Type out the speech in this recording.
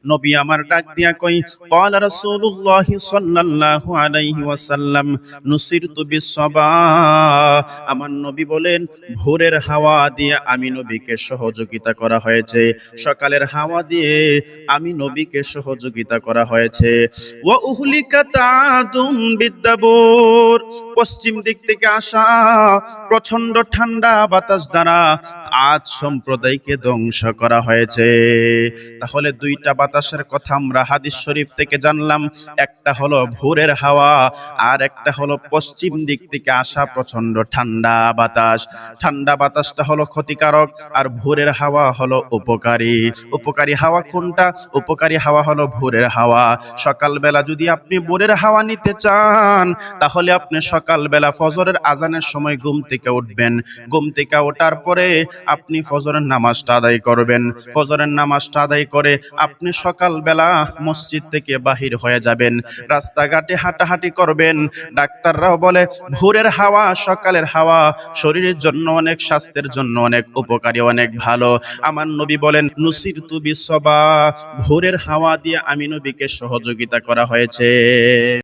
নবী আমার ডাক দিয়া কই, ক্বালা রাসূলুল্লাহ সাল্লাল্লাহু আলাইহি ওয়াসাল্লাম নুসিরতু বিসসাবা। আমার নবী বলেন, ভোরের হাওয়া দিয়ে আমি নবীকে সহযোগিতা করা হয়েছে, সকালের হাওয়া দিয়ে আমি নবীকে সহযোগিতা করা হয়েছে। ওয়া উহলিকাত আদুম বিদ্দাবুর, পশ্চিম দিক থেকে আসা প্রচন্ড ঠান্ডা বাতাস দ্বারা আদ সম্প্রদায়কে ধ্বংস করা হয়েছে। তাহলে দুইটা বাতাসের কথা আমরা হাদিস শরীফ থেকে জানলাম, একটা হলো ভোরের হাওয়া, আর একটা হলো পশ্চিম দিক থেকে আসা প্রচন্ড ঠান্ডা বাতাস। ঠান্ডা বাতাসটা হলো ক্ষতিকারক, আর ভোরের হাওয়া হলো উপকারী। উপকারী হাওয়া কোনটা? উপকারী হাওয়া হলো ভোরের হাওয়া। সকালবেলা যদি আপনি ভোরের হাওয়া নিতে চান, তাহলে আপনি সকালবেলা ফজরের আজানের সময় ঘুম থেকে উঠবেন। ঘুম থেকে ওঠার পরে আপনি ফজরের নামাজটা আদায় করবেন। ফজরের নামাজটা আদায় করে আপনি সকালবেলা মসজিদ থেকে বাহির হয়ে যাবেন, রাস্তাঘাটে হাঁটাহাঁটি করবেন। ডাক্তাররাও বলে ভোরের হাওয়া, সকালের হাওয়া শরীরের জন্য অনেক, স্বাস্থ্যের জন্য অনেক উপকারী, অনেক ভালো। আমার নবী বলেন, নুসিরতু বিসসাবা, ভোরের হাওয়া দিয়ে আমি নবীকে সহযোগিতা করা হয়েছে।